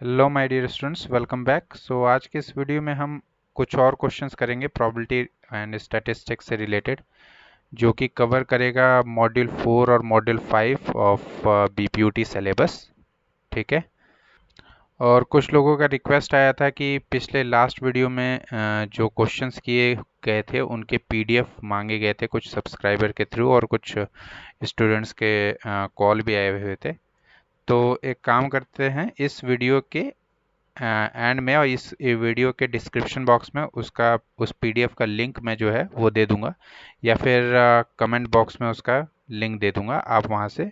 Hello my dear students, welcome back. आज के इस वीडियो में हम कुछ और क्वेश्चंस करेंगे प्रोबेबिलिटी एंड स्टैटिस्टिक्स से रिलेटेड, जो कि कवर करेगा मॉड्यूल 4 और मॉड्यूल 5 ऑफ बीपीयूटी सिलेबस। ठीक है। और कुछ लोगों का रिक्वेस्ट आया था कि पिछले लास्ट वीडियो में जो क्वेश्चंस किए गए थे उनके पीडीएफ मांगे गए थे कुछ सब्सक्राइबर के थ्रू, और कुछ स्टूडेंट्स के कॉल भी आए हुए थे। तो एक काम करते हैं, इस वीडियो के एंड में और इस वीडियो के डिस्क्रिप्शन बॉक्स में उसका उस पीडीएफ का लिंक मैं जो है वो दे दूंगा, या फिर कमेंट बॉक्स में उसका लिंक दे दूंगा। आप वहां से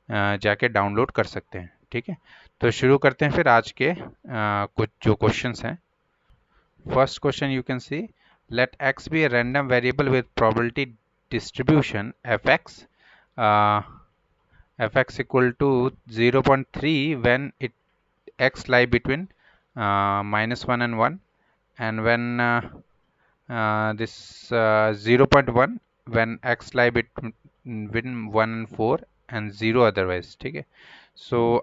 जाके डाउनलोड कर सकते हैं। ठीक है। तो शुरू करते हैं फिर आज के कुछ जो क्वेश्चंस हैं। First question you can see, let x be a random variable with probability distribution fx, fx equal to 0.3 when x lie between -1 and 1, and when this 0.1 when x lie between 1 and 4 and 0 otherwise। ठीक है।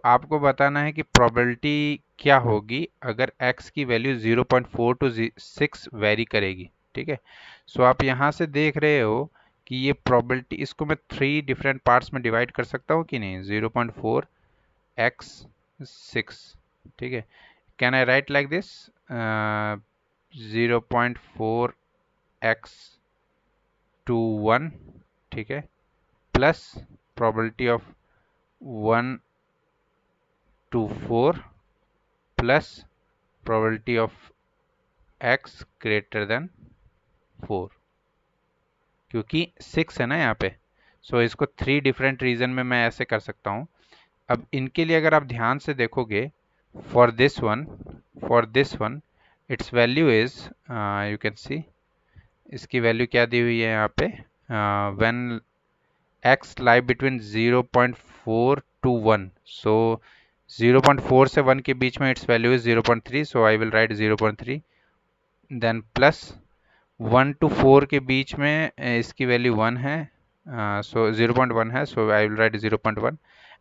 आपको बताना है कि probability क्या होगी अगर x की वैल्यू 0.4 टू 6 वेरी करेगी। ठीक है। आप यहाँ से देख रहे हो कि ये प्रोबेबिलिटी, इसको मैं 3 डिफरेंट पार्ट्स में डिवाइड कर सकता हूँ कि नहीं। 0.4 x 6। ठीक है। Can I write like this, 0.4 x to 1। ठीक है। Plus probability of 1 to 4 plus probability of x greater than 4, क्योंकि 6 है ना यहाँ पे। इसको 3 डिफरेंट रीजन में मैं ऐसे कर सकता हूँ। अब इनके लिए अगर आप ध्यान से देखोगे, for this one it's value is, you can सी, इसकी वैल्यू क्या दी हुई है यहाँ पे, when x lie between 0.4 to 1। 0.4 से 1 के बीच में its value is 0.3, so I will write 0.3। Then plus 1 to 4 के बीच में इसकी वैल्यू 1 है, 0.1 है, so I will write 0.1।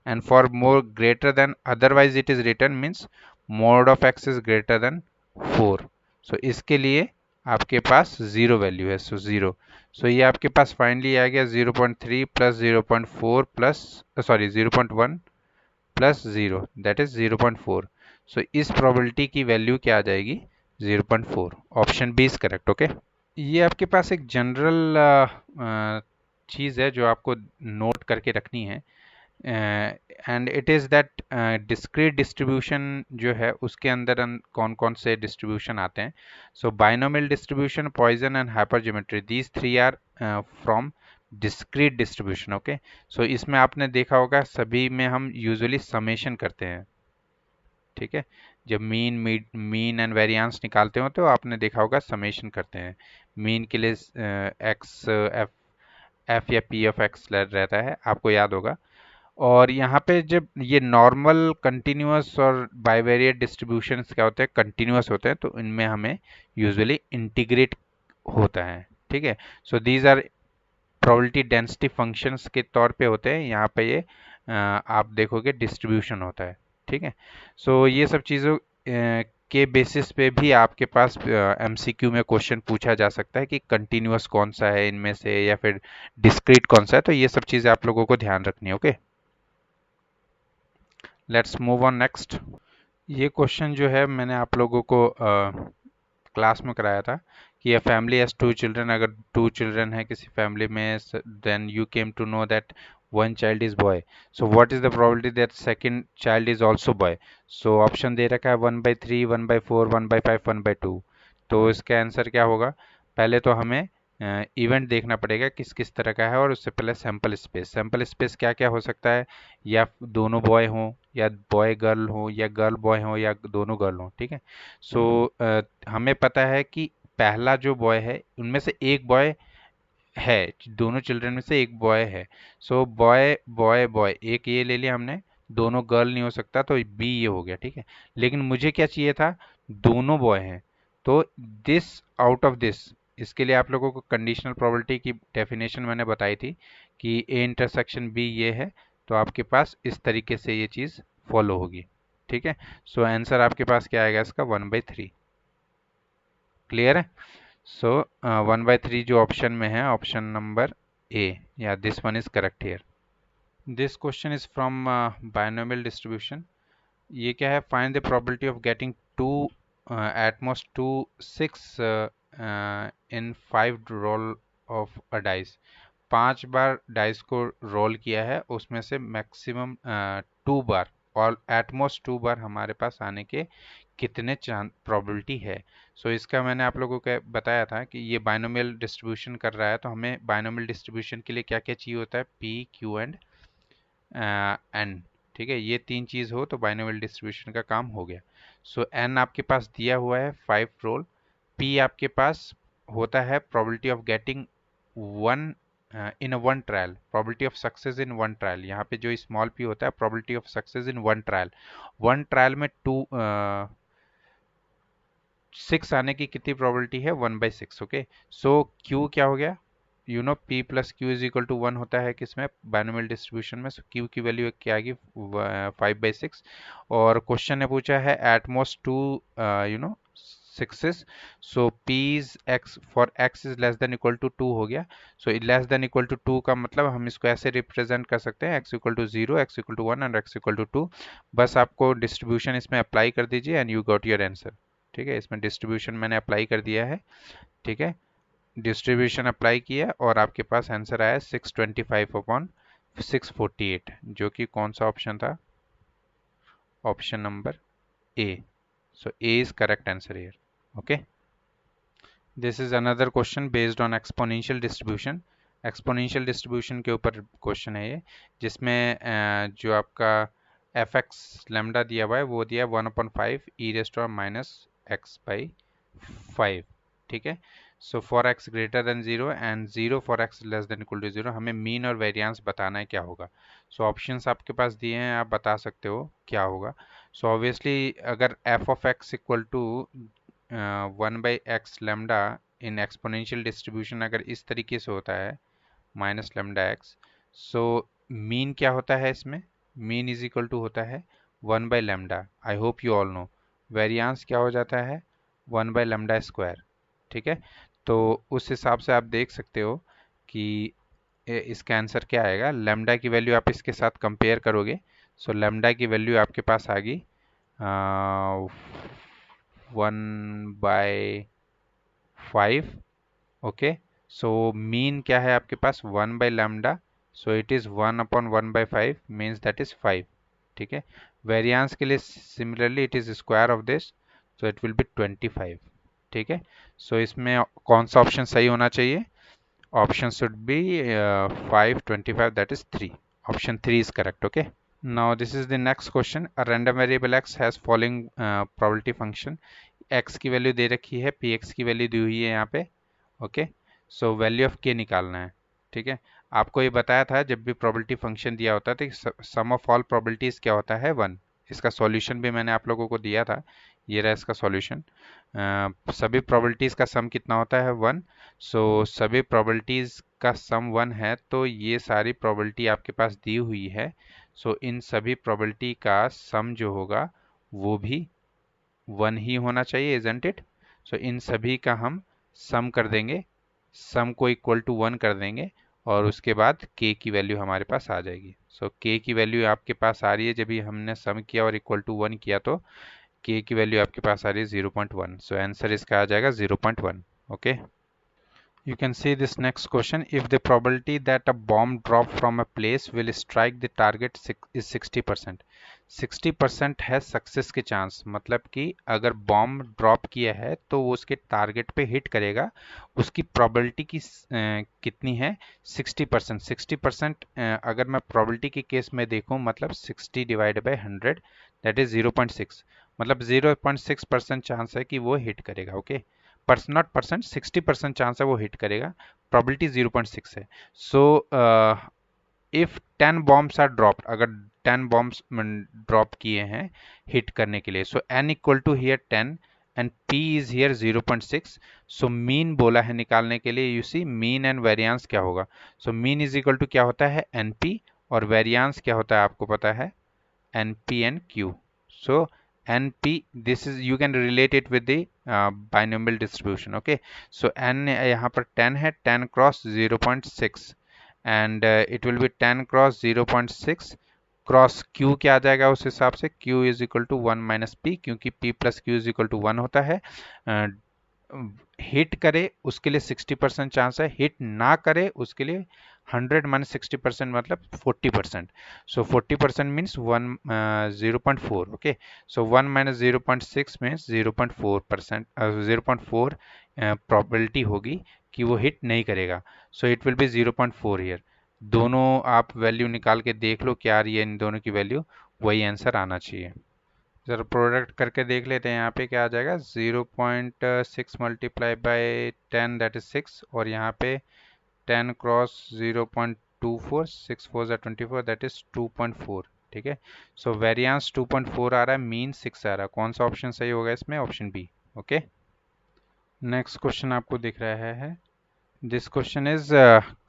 And for more greater than otherwise it is return means mode of x is greater than 4। इसके लिए आपके पास 0 value है, 0। ये आपके पास फाइनली आ गया 0.3 plus 0.4 plus, sorry, 0.1 plus 0, that is 0.4। इस प्रोबेबिलिटी की वैल्यू क्या आ जाएगी, 0.4। Option B is correct. Okay. ये आपके पास एक जनरल चीज़ है जो आपको नोट करके रखनी है, and it is that discrete distribution जो है उसके अंदर कौन कौन से डिस्ट्रीब्यूशन आते हैं। Binomial distribution, Poisson and hypergeometry, these 3 are from discrete distribution. Okay. इसमें आपने देखा होगा सभी में हम यूजुअली समेशन करते हैं। ठीक है। जब मीन एंड वेरिएंस निकालते हो तो आपने देखा होगा समेशन करते हैं। मीन के लिए एक्स एफ या पी ऑफ एक्स रहता है, आपको याद होगा। और यहाँ पे जब ये नॉर्मल, कंटिन्यूअस और बाइवेरिएट डिस्ट्रीब्यूशंस क्या होते हैं, कंटिन्यूअस होते हैं, तो इनमें हमें यूजुअली इंटीग्रेट होता है। ठीक है। These are probability density functions के तौर पे होते हैं। यहाँ पे ये आप देखोगे डिस्ट्रीब्यूशन होता है। ठीक है। ये सब चीज़ों के बेसिस पे भी आपके पास एमसीक्यू में क्वेश्चन पूछा जा सकता है कि कंटिन्यूअस कौन सा है इनमें से, या फिर डिस्क्रीट कौन सा है। तो ये सब चीज़ें आप लोगों को ध्यान रखनी है। Okay. Let's move on next. ये क्वेश्चन जो है मैंने आप लोगों को क्लास में कराया था कि a family has 2 children, अगर 2 children है किसी फैमिली में, then you came to know that one child is boy, so what is the probability that second child is also boy। Option दे रखा है 1/3, 1/4, 1/5, 1/2। तो इसका आंसर क्या होगा, पहले तो हमें इवेंट देखना पड़ेगा किस किस तरह का है, और उससे पहले सैंपल स्पेस क्या क्या हो सकता है, या दोनों बॉय हों, या बॉय गर्ल हो, या गर्ल बॉय हो, या दोनों गर्ल हो। ठीक है। हमें पता है कि पहला जो बॉय है उनमें से एक बॉय है, दोनों चिल्ड्रन में से एक बॉय है। बॉय बॉय बॉय, एक ये ले लिया हमने, दोनों गर्ल नहीं हो सकता, तो बी ये हो गया। ठीक है। लेकिन मुझे क्या चाहिए था, दोनों बॉय हैं, तो दिस आउट ऑफ दिस, इसके लिए आप लोगों को कंडीशनल प्रोबेबिलिटी की डेफिनेशन मैंने बताई थी कि ए इंटरसेक्शन बी ये है, तो आपके पास इस तरीके से ये चीज़ फॉलो होगी। ठीक है। सो आंसर आपके पास क्या आएगा इसका 1/3। क्लियर है। सो 1/3 जो ऑप्शन में है, ऑप्शन नंबर ए, या this one is correct here. This question is from binomial distribution. ये क्या है, find the probability of getting two at most 6 in 5 roll of a dice. 5 बार डाइस को रोल किया है, उसमें से मैक्सिमम 2 बार और एटमोस्ट 2 बार हमारे पास आने के कितने प्रोबेबिलिटी है। सो इसका मैंने आप लोगों को बताया था कि ये बायनोमियल डिस्ट्रीब्यूशन कर रहा है, तो हमें बायनोमियल डिस्ट्रीब्यूशन के लिए क्या क्या चाहिए होता है, पी, क्यू एंड एन। ठीक है, ये 3 चीज़ हो तो बायनोमियल डिस्ट्रीब्यूशन का काम हो गया। सो एन आपके पास दिया हुआ है 5 रोल। पी आपके पास होता है probability of getting one in one trial, probability of success in one trial. यहाँ पे जो स्मॉल पी होता है, probability of success in one trial. One trial में 6 आने की कितनी प्रोबेबिलिटी है, 1/6। ओके, सो क्यू क्या हो गया, you know p plus q is equal to 1 होता है किसमें, बायनोमियल डिस्ट्रीब्यूशन में। सो क्यू की वैल्यू क्या आएगी, 5/6। और क्वेश्चन ने पूछा है at most 2 sixes. So p is x for x is less than equal to 2 हो गया। So less than equal to 2 का मतलब हम इसको ऐसे रिप्रेजेंट कर सकते हैं, x equal to 0, x equal to 1 and x equal to 2। बस आपको डिस्ट्रीब्यूशन इसमें अप्लाई कर दीजिए and you got your answer. ठीक है, इसमें डिस्ट्रीब्यूशन मैंने अप्लाई कर दिया है। ठीक है, डिस्ट्रीब्यूशन अप्लाई किया और आपके पास आंसर आया 625/648, जो कि कौन सा ऑप्शन था, option number A. So A is correct answer here. Okay, this is another question based on exponential distribution. Exponential distribution के ऊपर क्वेश्चन है ये, जिसमें जो आपका एफ एक्स लेमडा दिया हुआ है वो दिया है 1/5 e⁻⁻x/5। ठीक है, so for x greater than 0 and 0 for x less than equal to 0 हमें मीन और वेरिएंस बताना है क्या होगा। सो ऑप्शंस आपके पास दिए हैं, आप बता सकते हो क्या होगा। सो ऑब्वियसली अगर f of x equal to 1/x lambda in exponential distribution अगर इस तरीके से होता है -λx, सो मीन क्या होता है इसमें, मीन इज इक्वल टू होता है 1/λ। I hope you all know. Variance क्या हो जाता है, 1/λ²। ठीक है, तो उस हिसाब से आप देख सकते हो कि इसका आंसर क्या आएगा। लैम्डा की वैल्यू आप इसके साथ कंपेयर करोगे, सो लैम्डा की वैल्यू आपके पास आ गई 1/5। ओके, सो मीन क्या है आपके पास, 1/λ। So it is 1/1/5 means that is 5। ठीक है, वेरिएंस के लिए similarly it is square of this, so it will be 25। ठीक है, सो इसमें कौन सा ऑप्शन सही होना चाहिए, option should be 5, 25, that is 3। Option 3 is correct. Okay, now this is the next question. A random variable x has following probability function। x की value दे रखी है, px की वैल्यू दी हुई है यहाँ पे। Okay, so value of k निकालना है। ठीक है, आपको ये बताया था जब भी प्रोबेबिलिटी फंक्शन दिया होता है तो सम ऑफ ऑल प्रोबेबिलिटीज क्या होता है, 1। इसका सॉल्यूशन भी मैंने आप लोगों को दिया था, ये रहा इसका सॉल्यूशन। सभी प्रोबेबिलिटीज का सम कितना होता है, 1। सो सभी प्रोबेबिलिटीज का सम 1 है, तो ये सारी प्रोबेबिलिटी आपके पास दी हुई है। सो इन सभी प्रोबेबिलिटी का सम जो होगा वो भी 1 ही होना चाहिए, इजंट इट। सो इन सभी का हम सम कर देंगे, सम को इक्वल टू 1 कर देंगे और उसके बाद k की वैल्यू हमारे पास आ जाएगी। सो k की वैल्यू आपके पास आ रही है, जब भी हमने सम किया और इक्वल टू 1 किया तो k की वैल्यू आपके पास आ रही है 0.1। सो आंसर इसका आ जाएगा 0.1। Okay, you can see this next question. If the probability that a bomb drop from a place will strike the target is 60%। 60% है सक्सेस के चांस, मतलब कि अगर बॉम्ब ड्रॉप किया है तो वो उसके टारगेट पे हिट करेगा, उसकी प्रोबेबिलिटी की कितनी है, 60%। 60% अगर मैं प्रोबेबिलिटी के केस में देखूं, मतलब 60 डिवाइड बाय 100 दैट इज 0.6, मतलब 0.6% चांस है कि वो हिट करेगा। ओके, नॉट परसेंट, 60% चांस है वो हिट करेगा, प्रोबेबिलिटी 0.6 है। So if 10 bombs are dropped, अगर 10 बॉम्ब्स ड्रॉप किए हैं हिट करने के लिए, so n equal to here 10 and p is here 0.6। So mean बोला है निकालने के लिए, you see mean and variance क्या होगा। So mean is equal to क्या होता है, np, और वेरिएंस क्या होता है आपको पता है, np and q। So NP, this is you can relate it with the binomial distribution. Okay, so n यहाँ पर 10 है, 10 cross 0.6 and it will be 10 cross 0.6 cross q क्या आ जाएगा उस हिसाब से, q is equal to 1 minus p, क्योंकि p plus q is equal to 1 होता है। हिट करे उसके लिए 60% चांस है, हिट ना करे उसके लिए 100 माइनस 60% मतलब 40%। सो 40% मीन्स 0.4। ओके, सो 1 माइनस 0.6 मीन्स 0.4%, 0.4 प्रोबेबिलिटी होगी कि वो हिट नहीं करेगा। सो इट विल बी 0.4 हियर। दोनों आप वैल्यू निकाल के देख लो क्या आ रही है इन दोनों की वैल्यू, वही आंसर आना चाहिए। जरा प्रोडक्ट करके देख लेते हैं, यहाँ पे क्या आ जाएगा, 0.6 मल्टीप्लाई बाई 10 दैट इज 6, और यहाँ पे 10 क्रॉस 0.24, 6 4 ज़ा 24 दैट इज 2.4। ठीक है, सो वेरिएंस 2.4 आ रहा है, मीन 6 आ रहा है। कौन सा ऑप्शन सही होगा इसमें, option B. Okay, next question आपको दिख रहा है, this question is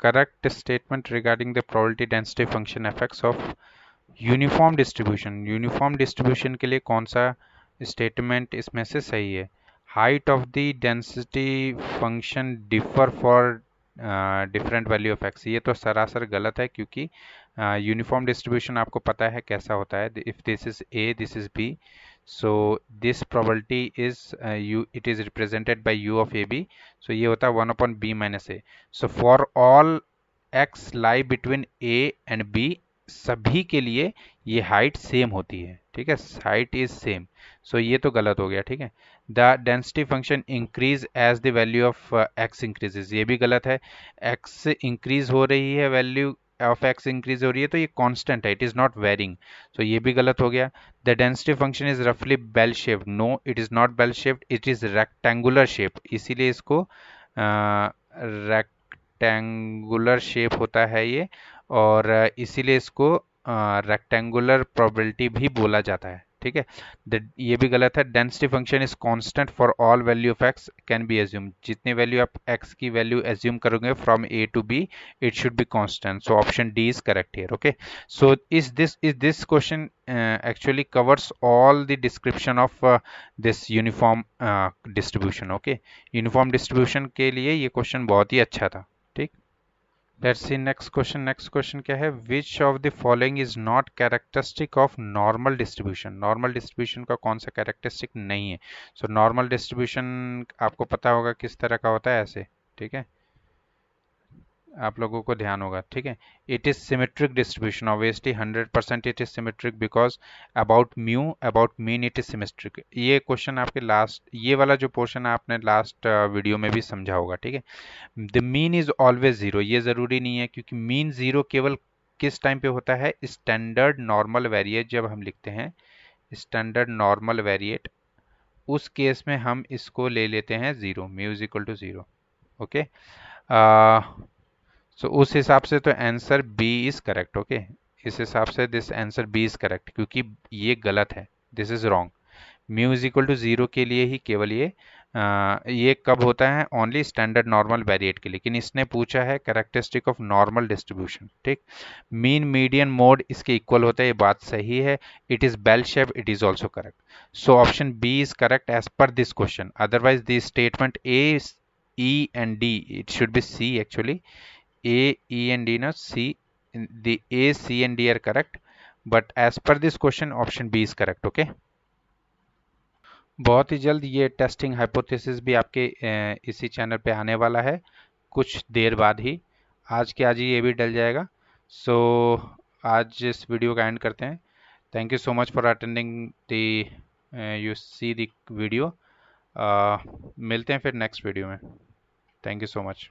correct statement regarding the probability density function effects of uniform distribution. Uniform distribution के लिए कौन सा स्टेटमेंट इसमें से सही है। Height of the density function differ for different value of x, ये तो सरासर गलत है, क्योंकि यूनिफॉर्म डिस्ट्रीब्यूशन आपको पता है कैसा होता है, if this is A this is B, so this probability is U, it is represented by U of A B, सो ये होता है 1 upon B minus A. So for all X lie between A and B, सभी के लिए ये height same होती है। ठीक है, हाइट इज सेम, सो ये तो गलत हो गया। ठीक है, the density function increase as the value of x increases, ये भी गलत है। एक्स इंक्रीज हो रही है, वैल्यू ऑफ एक्स इंक्रीज हो रही है, तो ये कांस्टेंट है, it is not varying, so ये भी गलत हो गया। द डेंसिटी फंक्शन इज रफली bell shaped, no it is not bell shaped, it is rectangular shape, इसीलिए इसको रेक्टेंगुलर शेप होता है ये, और इसीलिए इसको रेक्टेंगुलर प्रोबेबिलिटी भी बोला जाता है। ठीक है, ये भी गलत है। Density function is constant for all value of X can be assume, जितनी वैल्यू आप एक्स की वैल्यू एज्यूम करोगे from A to B, it should be constant, so option D is correct here. Okay, so इस question actually covers all the description of this uniform distribution। okay, uniform distribution के लिए ये question बहुत ही अच्छा था। ठीक, let's see next question. Next question क्या है, which of the following is not characteristic of normal distribution. Normal distribution का कौन सा कैरेक्टरिस्टिक नहीं है। सो नॉर्मल डिस्ट्रीब्यूशन आपको पता होगा किस तरह का होता है, ऐसे। ठीक है, आप लोगों को ध्यान होगा। ठीक है, it is symmetric distribution, obviously 100% it is symmetric, because about mu about mean it is symmetric. ये क्वेश्चन आपके लास्ट, ये वाला जो पोर्शन आपने लास्ट वीडियो में भी समझा होगा। ठीक है, the mean is always zero, ये जरूरी नहीं है, क्योंकि मीन जीरो केवल किस टाइम पे होता है, स्टैंडर्ड नॉर्मल वेरिएट जब हम लिखते हैं, स्टैंडर्ड नॉर्मल वेरिएट, उस केस में हम इसको ले लेते हैं zero, mu is equal to zero. Okay, so उस हिसाब से तो answer B is correct. Okay, इस हिसाब से this answer B is correct, क्योंकि ये गलत है, this is wrong. Mu is equal to zero के लिए ही केवल ये कब होता है, ओनली स्टैंडर्ड नॉर्मल वेरिएट के लिए, लेकिन इसने पूछा है कैरेक्टरिस्टिक ऑफ नॉर्मल डिस्ट्रीब्यूशन। ठीक, मीन मीडियन मोड इसके इक्वल होता है, ये बात सही है। It is bell shape, it is also correct, so option B is correct as per this question. Otherwise this statement A, E and D, it should be C actually, A, E and D, no C, the A, C and D are correct, but as per this question option B is correct। okay, बहुत ही जल्द ये testing hypothesis भी आपके इसी channel पे आने वाला है, कुछ देर बाद ही, आज के आज ही ये भी डल जाएगा। सो आज इस वीडियो का एंड करते हैं। Thank you so much for attending the you see the video. मिलते हैं फिर नेक्स्ट वीडियो में। Thank you so much.